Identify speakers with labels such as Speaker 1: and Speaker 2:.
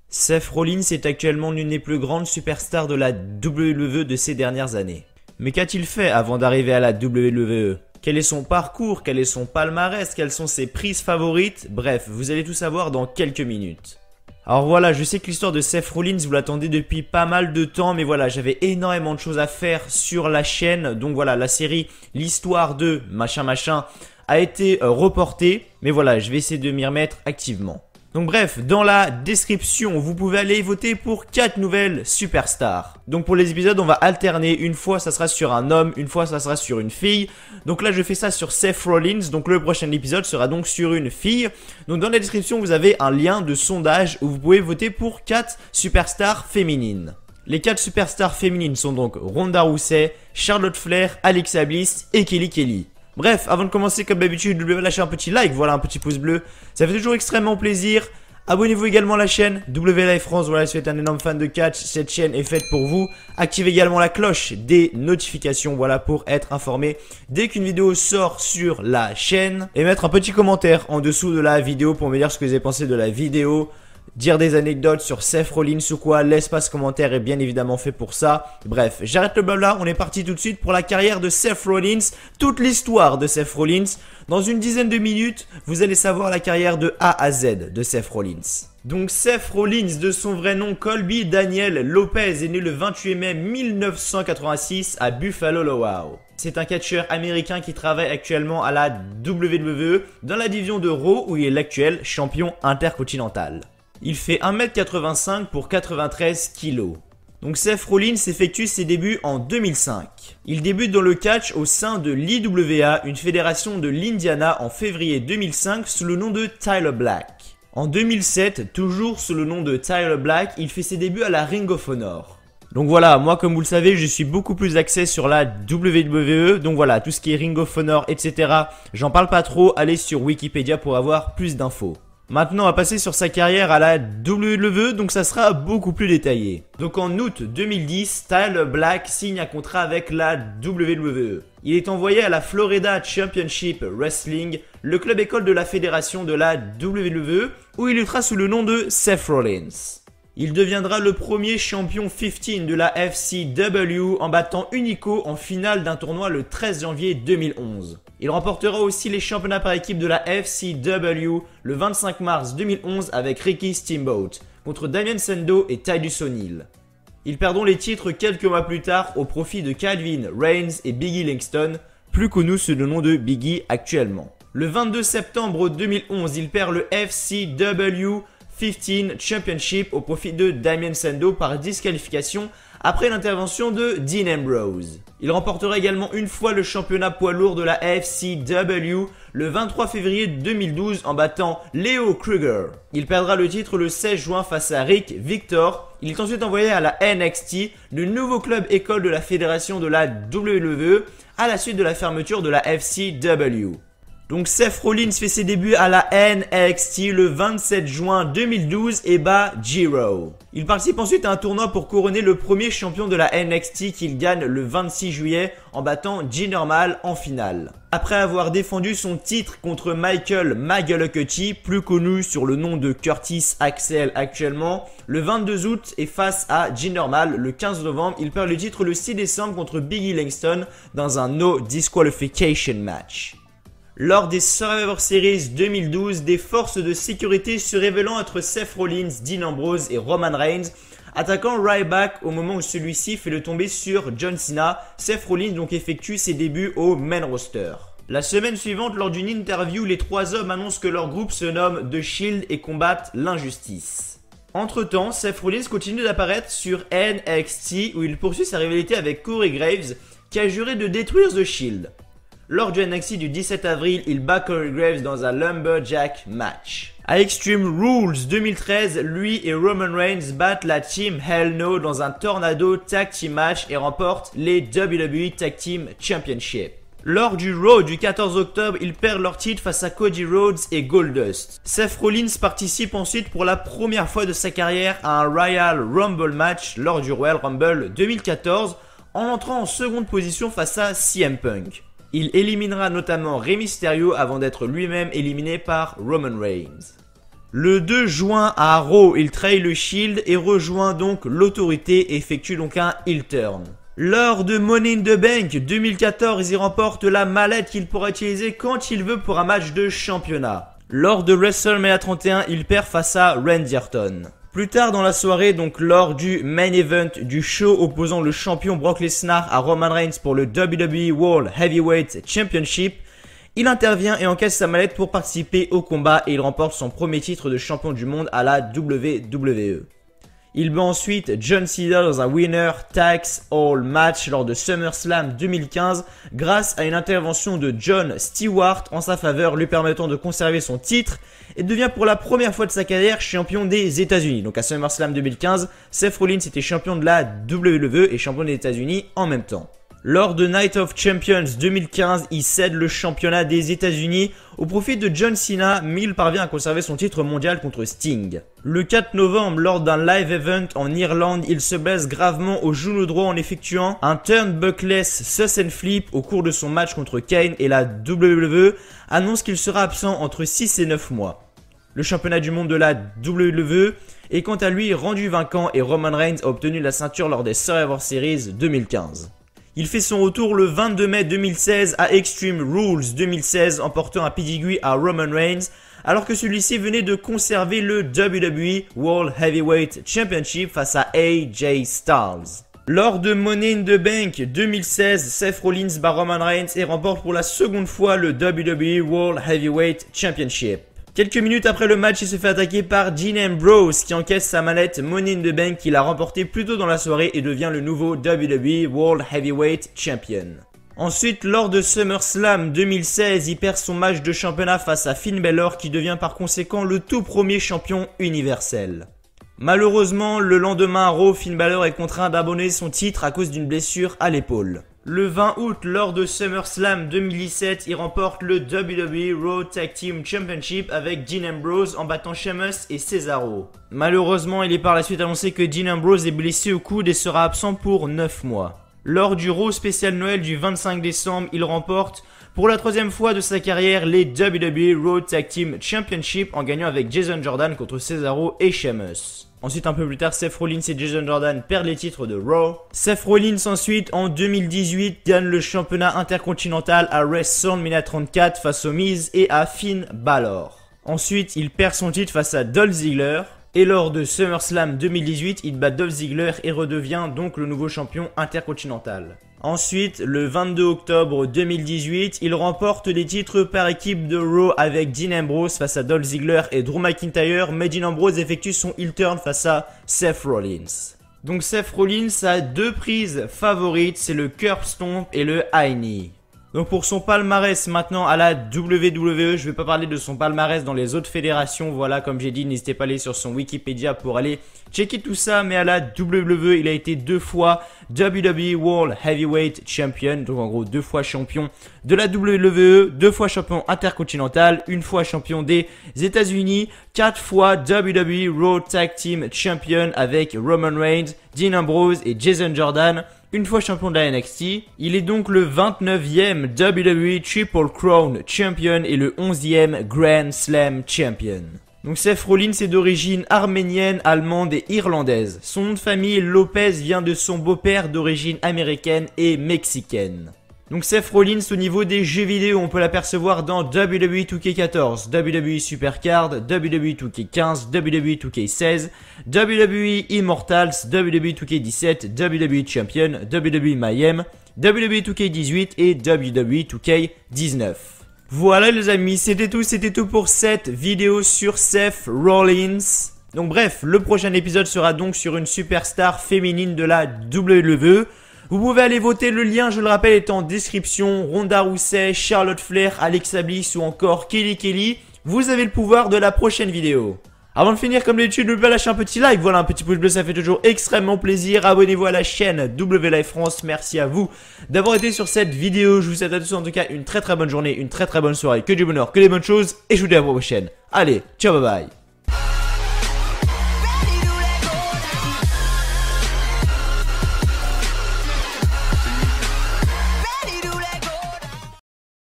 Speaker 1: Seth Rollins est actuellement l'une des plus grandes superstars de la WWE de ces dernières années. Mais qu'a-t-il fait avant d'arriver à la WWE? Quel est son parcours? Quel est son palmarès? Quelles sont ses prises favorites? Bref, vous allez tout savoir dans quelques minutes. Alors voilà, je sais que l'histoire de Seth Rollins, vous l'attendez depuis pas mal de temps, mais voilà, j'avais énormément de choses à faire sur la chaîne. Donc voilà, la série L'histoire de machin machin a été reportée, mais voilà, je vais essayer de m'y remettre activement. Donc bref, dans la description, vous pouvez aller voter pour 4 nouvelles superstars. Donc pour les épisodes, on va alterner. Une fois, ça sera sur un homme, une fois, ça sera sur une fille. Donc là, je fais ça sur Seth Rollins. Donc le prochain épisode sera donc sur une fille. Donc dans la description, vous avez un lien de sondage où vous pouvez voter pour 4 superstars féminines. Les 4 superstars féminines sont donc Ronda Rousey, Charlotte Flair, Alexa Bliss et Kelly Kelly. Bref, avant de commencer, comme d'habitude, n'oubliez pas de lâcher un petit like, voilà, un petit pouce bleu. Ça fait toujours extrêmement plaisir. Abonnez-vous également à la chaîne WLive France, voilà, si vous êtes un énorme fan de catch, cette chaîne est faite pour vous. Activez également la cloche des notifications, voilà, pour être informé dès qu'une vidéo sort sur la chaîne. Et mettre un petit commentaire en dessous de la vidéo pour me dire ce que vous avez pensé de la vidéo. Dire des anecdotes sur Seth Rollins ou quoi, l'espace commentaire est bien évidemment fait pour ça. Bref, j'arrête le blabla, on est parti tout de suite pour la carrière de Seth Rollins, toute l'histoire de Seth Rollins. Dans une dizaine de minutes, vous allez savoir la carrière de A à Z de Seth Rollins. Donc Seth Rollins, de son vrai nom Colby Daniel Lopez, est né le 28 mai 1986 à Buffalo, Ohio. C'est un catcheur américain qui travaille actuellement à la WWE dans la division de Raw où il est l'actuel champion intercontinental. Il fait 1m85 pour 93 kg. Donc Seth Rollins effectue ses débuts en 2005. Il débute dans le catch au sein de l'IWA, une fédération de l'Indiana, en février 2005 sous le nom de Tyler Black. En 2007, toujours sous le nom de Tyler Black, il fait ses débuts à la Ring of Honor. Donc voilà, moi comme vous le savez, je suis beaucoup plus axé sur la WWE, donc voilà, tout ce qui est Ring of Honor, etc. J'en parle pas trop, allez sur Wikipédia pour avoir plus d'infos. Maintenant, on va passer sur sa carrière à la WWE, donc ça sera beaucoup plus détaillé. Donc en août 2010, Tyler Black signe un contrat avec la WWE. Il est envoyé à la Florida Championship Wrestling, le club école de la fédération de la WWE, où il luttera sous le nom de Seth Rollins. Il deviendra le premier champion 15 de la FCW en battant Unico en finale d'un tournoi le 13 janvier 2011. Il remportera aussi les championnats par équipe de la FCW le 25 mars 2011 avec Ricky Steamboat contre Damien Sandow et Titus O'Neil. Ils perdront les titres quelques mois plus tard au profit de Calvin Reigns et Biggie Langston, plus connus sous le nom de Biggie actuellement. Le 22 septembre 2011, il perd le FCW 15 Championship au profit de Damien Sandow par disqualification après l'intervention de Dean Ambrose. Il remportera également une fois le championnat poids lourd de la FCW le 23 février 2012 en battant Leo Kruger. Il perdra le titre le 16 juin face à Rick Victor. Il est ensuite envoyé à la NXT, le nouveau club école de la fédération de la WWE, à la suite de la fermeture de la FCW. Donc Seth Rollins fait ses débuts à la NXT le 27 juin 2012 et bat Jiro. Il participe ensuite à un tournoi pour couronner le premier champion de la NXT qu'il gagne le 26 juillet en battant G-Normal en finale. Après avoir défendu son titre contre Michael McGillicuddy, plus connu sur le nom de Curtis Axel actuellement, le 22 août et face à G-Normal le 15 novembre, il perd le titre le 6 décembre contre Biggie Langston dans un no disqualification match. Lors des Survivor Series 2012, des forces de sécurité se révélant être Seth Rollins, Dean Ambrose et Roman Reigns, attaquant Ryback au moment où celui-ci fait le tomber sur John Cena, Seth Rollins donc effectue ses débuts au main roster. La semaine suivante, lors d'une interview, les 3 hommes annoncent que leur groupe se nomme The Shield et combattent l'injustice. Entre-temps, Seth Rollins continue d'apparaître sur NXT où il poursuit sa rivalité avec Corey Graves qui a juré de détruire The Shield. Lors du NXT du 17 avril, il bat Corey Graves dans un Lumberjack match. À Extreme Rules 2013, lui et Roman Reigns battent la Team Hell No dans un Tornado Tag Team match et remportent les WWE Tag Team Championship. Lors du Raw du 14 octobre, ils perdent leur titre face à Cody Rhodes et Goldust. Seth Rollins participe ensuite pour la première fois de sa carrière à un Royal Rumble match lors du Royal Rumble 2014 en entrant en seconde position face à CM Punk. Il éliminera notamment Rey Mysterio avant d'être lui-même éliminé par Roman Reigns. Le 2 juin à Raw, il trahit le Shield et rejoint donc l'autorité et effectue donc un heel turn. Lors de Money in the Bank 2014, il remporte la mallette qu'il pourra utiliser quand il veut pour un match de championnat. Lors de WrestleMania 31, il perd face à Randy Orton. Plus tard dans la soirée, donc lors du main event du show opposant le champion Brock Lesnar à Roman Reigns pour le WWE World Heavyweight Championship, il intervient et encaisse sa mallette pour participer au combat et il remporte son premier titre de champion du monde à la WWE. Il bat ensuite John Cena dans un winner takes all match lors de SummerSlam 2015 grâce à une intervention de Jon Stewart en sa faveur lui permettant de conserver son titre et devient pour la première fois de sa carrière champion des États-Unis. Donc à SummerSlam 2015, Seth Rollins était champion de la WWE et champion des États-Unis en même temps. Lors de Night of Champions 2015, il cède le championnat des États-Unis au profit de John Cena, mais il parvient à conserver son titre mondial contre Sting. Le 4 novembre, lors d'un live event en Irlande, il se blesse gravement au genou droit en effectuant un turnbuckless sus and flip au cours de son match contre Kane et la WWE annonce qu'il sera absent entre 6 et 9 mois. Le championnat du monde de la WWE est quant à lui rendu vainquant et Roman Reigns a obtenu la ceinture lors des Survivor Series 2015. Il fait son retour le 22 mai 2016 à Extreme Rules 2016 en portant un pedigree à Roman Reigns alors que celui-ci venait de conserver le WWE World Heavyweight Championship face à AJ Styles. Lors de Money in the Bank 2016, Seth Rollins bat Roman Reigns et remporte pour la seconde fois le WWE World Heavyweight Championship. Quelques minutes après le match, il se fait attaquer par Dean Ambrose qui encaisse sa mallette Money in the Bank qu'il a remporté plus tôt dans la soirée et devient le nouveau WWE World Heavyweight Champion. Ensuite, lors de SummerSlam 2016, il perd son match de championnat face à Finn Balor qui devient par conséquent le tout premier champion universel. Malheureusement, le lendemain à Raw, Finn Balor est contraint d'abandonner son titre à cause d'une blessure à l'épaule. Le 20 août, lors de SummerSlam 2017, il remporte le WWE Raw Tag Team Championship avec Dean Ambrose en battant Sheamus et Cesaro. Malheureusement, il est par la suite annoncé que Dean Ambrose est blessé au coude et sera absent pour 9 mois. Lors du Raw spécial Noël du 25 décembre, il remporte pour la troisième fois de sa carrière les WWE Raw Tag Team Championship en gagnant avec Jason Jordan contre Cesaro et Sheamus. Ensuite, un peu plus tard, Seth Rollins et Jason Jordan perdent les titres de Raw. Seth Rollins ensuite, en 2018, gagne le championnat intercontinental à WrestleMania 34 face aux Miz et à Finn Balor. Ensuite, il perd son titre face à Dolph Ziggler. Et lors de SummerSlam 2018, il bat Dolph Ziggler et redevient donc le nouveau champion intercontinental. Ensuite, le 22 octobre 2018, il remporte les titres par équipe de Raw avec Dean Ambrose face à Dolph Ziggler et Drew McIntyre, mais Dean Ambrose effectue son heel turn face à Seth Rollins. Donc Seth Rollins a deux prises favorites, c'est le curb stomp et le high knee. Donc pour son palmarès maintenant à la WWE, je vais pas parler de son palmarès dans les autres fédérations, voilà comme j'ai dit, n'hésitez pas à aller sur son Wikipédia pour aller checker tout ça, mais à la WWE, il a été 2 fois WWE World Heavyweight Champion, donc en gros 2 fois champion de la WWE, 2 fois champion intercontinental, 1 fois champion des États-Unis, 4 fois WWE Raw Tag Team Champion avec Roman Reigns, Dean Ambrose et Jason Jordan. Une fois champion de la NXT, il est donc le 29e WWE Triple Crown Champion et le 11e Grand Slam Champion. Donc Seth Rollins est d'origine arménienne, allemande et irlandaise. Son nom de famille Lopez vient de son beau-père d'origine américaine et mexicaine. Donc Seth Rollins au niveau des jeux vidéo, on peut l'apercevoir dans WWE 2K14, WWE Supercard, WWE 2K15, WWE 2K16, WWE Immortals, WWE 2K17, WWE Champion, WWE Mayhem, WWE 2K18 et WWE 2K19. Voilà les amis, c'était tout pour cette vidéo sur Seth Rollins. Donc bref, le prochain épisode sera donc sur une superstar féminine de la WWE. Vous pouvez aller voter, le lien, je le rappelle, est en description. Ronda Rousey, Charlotte Flair, Alexa Bliss ou encore Kelly. Vous avez le pouvoir de la prochaine vidéo. Avant de finir, comme d'habitude, n'oubliez pas de lâcher un petit like, voilà, un petit pouce bleu, ça fait toujours extrêmement plaisir. Abonnez-vous à la chaîne WLive France, merci à vous d'avoir été sur cette vidéo. Je vous souhaite à tous en tout cas une très bonne journée, une très bonne soirée, que du bonheur, que des bonnes choses. Et je vous dis à la prochaine. Allez, ciao, bye bye.